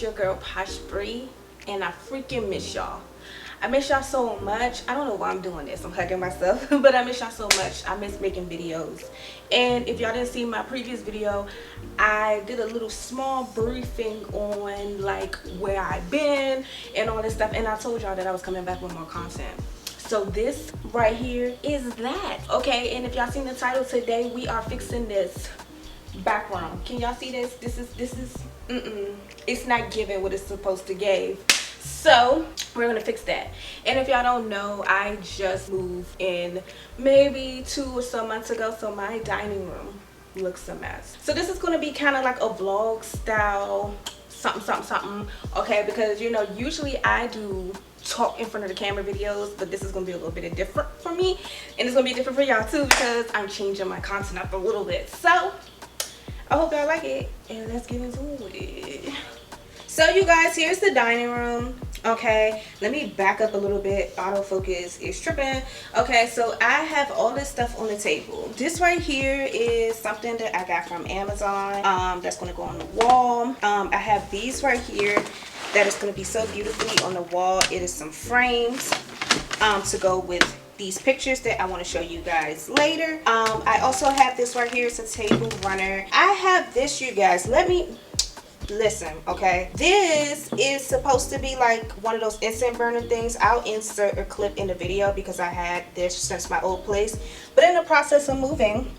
your girl PoshBri, and I freaking miss y'all. I miss y'all so much. I don't know why I'm doing this. I'm hugging myself, but I miss y'all so much. I miss making videos. And if y'all didn't see my previous video, I did a little small briefing on like where I've been and all this stuff, and I told y'all that I was coming back with more content. So this right here is that, okay? And if y'all seen the title, today we are fixing this background. Can y'all see this? This is it's not giving what it's supposed to give. So we're gonna fix that. And if y'all don't know, I just moved in maybe 2 or so months ago, so my dining room looks a mess. So this is gonna be kind of like a vlog style something, okay? Because you know, usually I do talk in front of the camera videos, but this is gonna be a little bit different for me, and it's gonna be different for y'all too, because I'm changing my content up a little bit. So I hope y'all like it, and let's get into it. So you guys, here's the dining room. Okay, let me back up a little bit. Autofocus is tripping. Okay, so I have all this stuff on the table. This right here is something that I got from Amazon. That's gonna go on the wall. I have these right here that is gonna be so beautifully on the wall. It is some frames to go with these pictures that I want to show you guys later. I also have this right here. It's a table runner. I have this, you guys. Let me listen, okay? This is supposed to be like one of those instant burner things. I'll insert a clip in the video because I had this since my old place, but in the process of moving,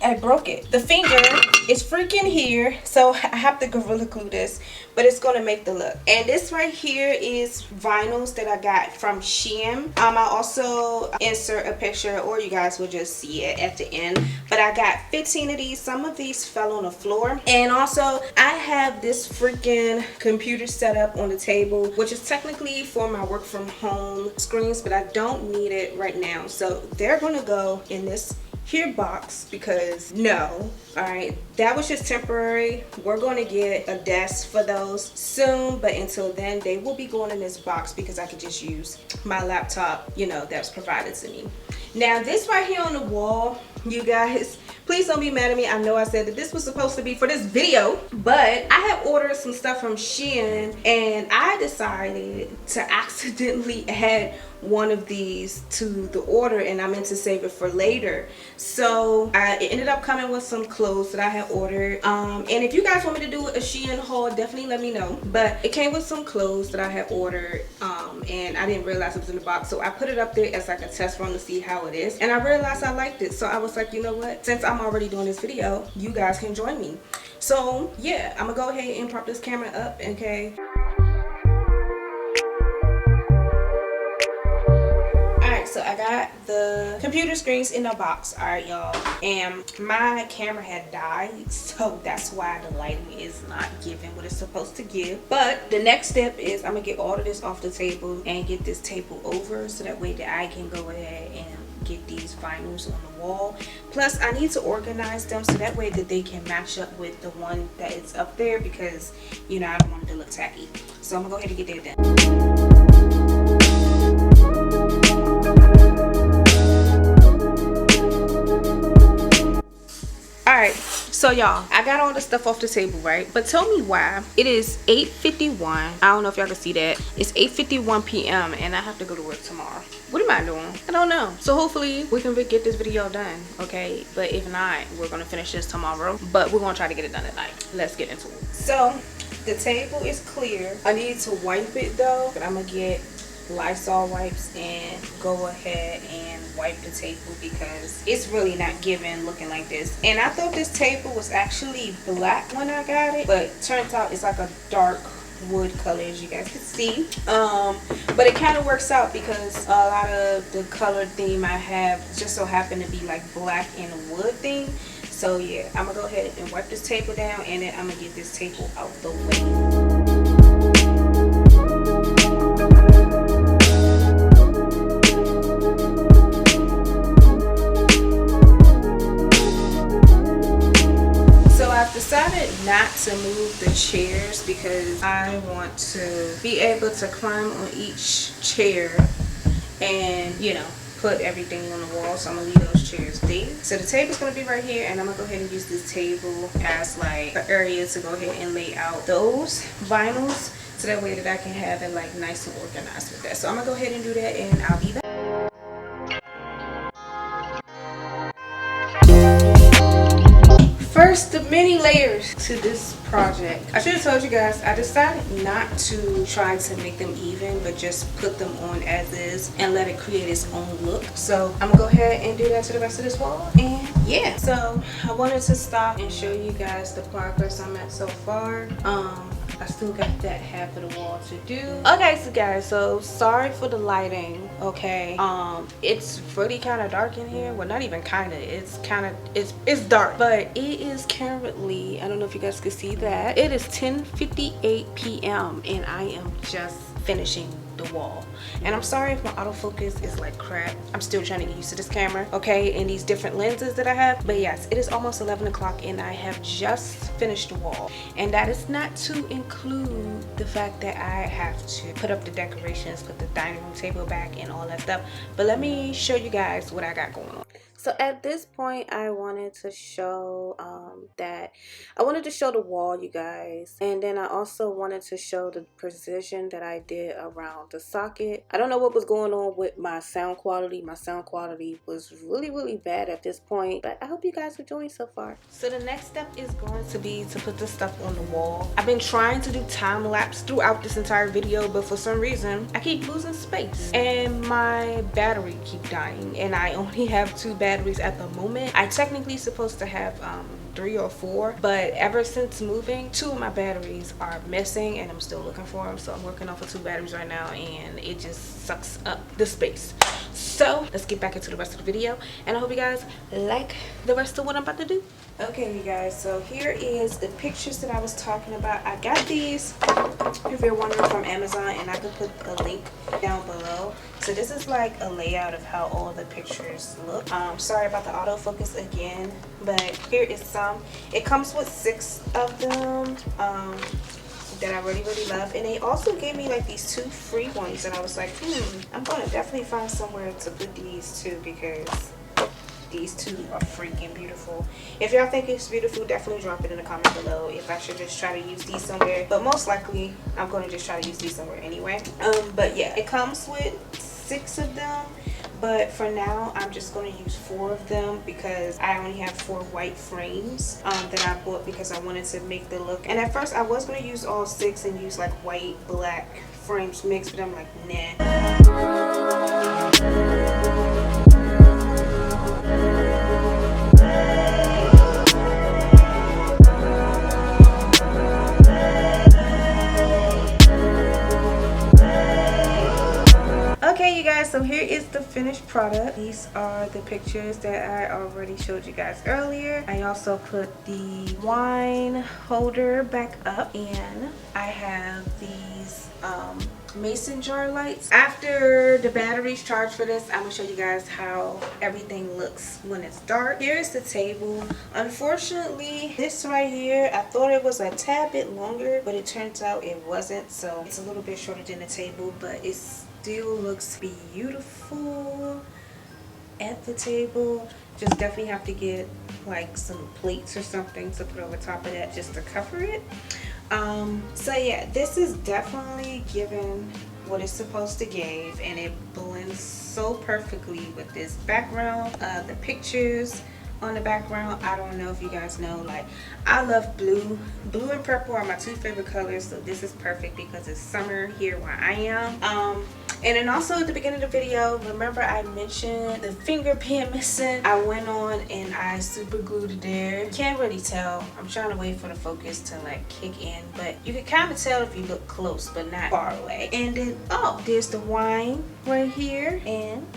I broke it. The finger is freaking here, so I have to Gorilla Glue this, but it's gonna make the look. And this right here is vinyls that I got from Shein. I'll also insert a picture, or you guys will just see it at the end. But I got 15 of these. Some of these fell on the floor. And also, I have this freaking computer set up on the table, which is technically for my work from home screens, but I don't need it right now. So they're gonna go in this here box, because no, all right, that was just temporary. We're going to get a desk for those soon, but until then they will be going in this box because I could just use my laptop, you know, that's provided to me. Now this right here on the wall, you guys, please don't be mad at me. I know I said that this was supposed to be for this video, but I have ordered some stuff from Shein, and I decided to accidentally add one of these to the order, and I meant to save it for later. So it ended up coming with some clothes that I had ordered. And if you guys want me to do a Shein haul, definitely let me know. But it came with some clothes that I had ordered, and I didn't realize it was in the box. So I put it up there as like a test run to see how it is. And I realized I liked it. So I was like, you know what? Since I'm already doing this video, you guys can join me. So yeah, I'm gonna go ahead and prop this camera up, okay? So I got the computer screens in the box, all right, y'all, and my camera had died, so that's why the lighting is not giving what it's supposed to give. But the next step is I'm gonna get all of this off the table and get this table over, so that way that I can go ahead and get these vinyls on the wall. Plus I need to organize them so that way that they can match up with the one that is up there, because you know I don't want it to look tacky. So I'm gonna go ahead and get that done. Alright, so y'all, I got all the stuff off the table, right? But tell me why it is 8:51. I don't know if y'all can see that. It's 8:51 p.m. and I have to go to work tomorrow. What am I doing? I don't know. So hopefully we can get this video done, okay? But if not, we're gonna finish this tomorrow. But we're gonna try to get it done tonight. Let's get into it. So the table is clear. I need to wipe it though, but I'm gonna get Lysol wipes and go ahead and wipe the table because it's really not giving looking like this. And I thought this table was actually black when I got it, but turns out it's like a dark wood color, as you guys can see. But it kind of works out because a lot of the color theme I have just so happen to be like black and wood theme. So yeah, I'm gonna go ahead and wipe this table down, and then I'm gonna get this table out the way. Decided not to move the chairs because I want to be able to climb on each chair and, you know, put everything on the wall, so I'm gonna leave those chairs there. So the table's gonna be right here, and I'm gonna go ahead and use this table as like an area to go ahead and lay out those vinyls, so that way that I can have it like nice and organized with that. So I'm gonna go ahead and do that, and I'll be back. First, the mini layers to this project. I should have told you guys, I decided not to try to make them even, but just put them on as is and let it create its own look. So I'm gonna go ahead and do that to the rest of this wall. And yeah, so I wanted to stop and show you guys the progress I'm at so far. I still got that half of the wall to do. Okay, so guys, so sorry for the lighting. Okay, it's really kind of dark in here. Well, not even kind of, it's dark, but it is currently, I don't know if you guys can see that, it is 10:58 p.m. and I am just finishing the wall. And I'm sorry if my autofocus is like crap. I'm still trying to get used to this camera, okay, and these different lenses that I have. But yes, it is almost 11 o'clock and I have just finished the wall. And that is not to include the fact that I have to put up the decorations, put the dining room table back and all that stuff. But let me show you guys what I got going on. So at this point, I wanted to show the wall, you guys, and then I also wanted to show the precision that I did around the socket. I don't know what was going on with my sound quality. My sound quality was really bad at this point, but I hope you guys are enjoying so far. So the next step is going to be to put this stuff on the wall. I've been trying to do time lapse throughout this entire video, but for some reason I keep losing space and my battery keep dying, and I only have 2 batteries at the moment. I technically supposed to have 3 or 4, but ever since moving, 2 of my batteries are missing and I'm still looking for them. So I'm working off of 2 batteries right now and it just sucks up the space. So let's get back into the rest of the video, and I hope you guys like the rest of what I'm about to do. Okay, you guys, so here is the pictures that I was talking about. I got these, if you're wondering, from Amazon, and I could put a link down below. So this is like a layout of how all the pictures look. Sorry about the autofocus again, but here is some. It comes with 6 of them that I really love, and they also gave me like these 2 free ones, and I was like, I'm gonna definitely find somewhere to put these 2 because these 2 are freaking beautiful. If y'all think it's beautiful, definitely drop it in the comment below if I should just try to use these somewhere, but most likely I'm going to just try to use these somewhere anyway. But yeah, it comes with 6 of them, but for now I'm just going to use 4 of them because I only have 4 white frames that I bought because I wanted to make the look. And at first I was going to use all 6 and use like white black frames mixed, but I'm like, nah. Okay, you guys, so here is the finished product. These are the pictures that I already showed you guys earlier. I also put the wine holder back up, and I have these mason jar lights. After the batteries charge for this, I'm gonna show you guys how everything looks when it's dark. Here's the table. Unfortunately, this right here, I thought it was a tad bit longer, but it turns out it wasn't, so it's a little bit shorter than the table, but it's still looks beautiful at the table. Just definitely have to get like some plates or something to put over top of that just to cover it. So yeah, this is definitely giving what it's supposed to give, and it blends so perfectly with this background. The pictures on the background, I don't know if you guys know, like I love blue and purple are my 2 favorite colors, so this is perfect because it's summer here where I am. And then also at the beginning of the video, remember I mentioned the finger pin missing. I went on and I super glued it there. You can't really tell. I'm trying to wait for the focus to like kick in, but you can kind of tell if you look close but not far away. And then, oh, there's the wine right here, and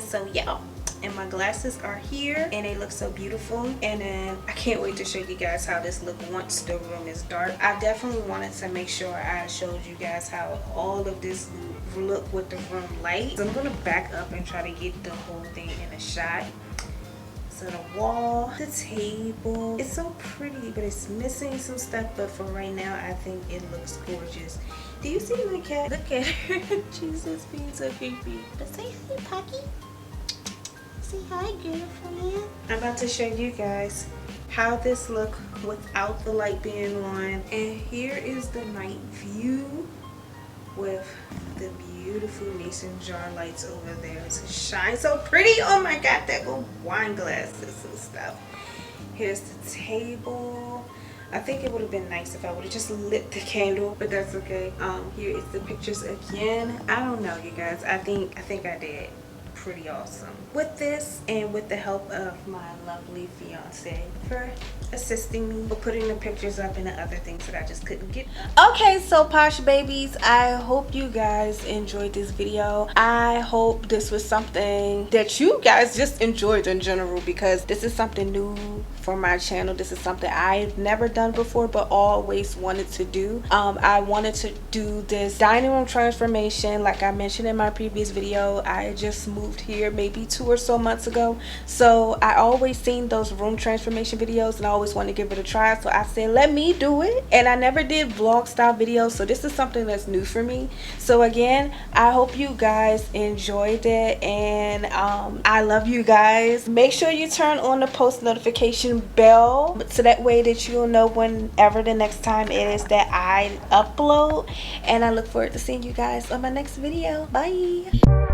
so yeah. And my glasses are here and they look so beautiful. And then I can't wait to show you guys how this look once the room is dark. I definitely wanted to make sure I showed you guys how all of this look with the room light. So I'm gonna back up and try to get the whole thing in a shot. So the wall, the table, it's so pretty, but it's missing some stuff. But for right now, I think it looks gorgeous. Do you see my cat? Look at her. She's just being so creepy. But say hi, Pocky. Say hi, girlfriend. I'm about to show you guys how this look without the light being on. And here is the night view with the beautiful mason jar lights over there to shine so pretty. Oh my god, that little wine glasses and stuff. Here's the table. I think it would have been nice if I would have just lit the candle, but that's okay. Here is the pictures again. I don't know, you guys. I think I did pretty awesome with this, and with the help of my lovely fiance for assisting me with putting the pictures up and the other things that I just couldn't get. Okay, so Posh babies, I hope you guys enjoyed this video. I hope this was something that you guys just enjoyed in general, because this is something new for my channel. This is something I've never done before but always wanted to do. I wanted to do this dining room transformation like I mentioned in my previous video. I just moved here maybe 2 or so months ago, so I always seen those room transformation videos and I always wanted to give it a try, so I said let me do it. And I never did vlog style videos, so this is something that's new for me. So again, I hope you guys enjoyed it, and I love you guys. Make sure you turn on the post notification bell so that way that you'll know whenever the next time is that I upload, and I look forward to seeing you guys on my next video. Bye.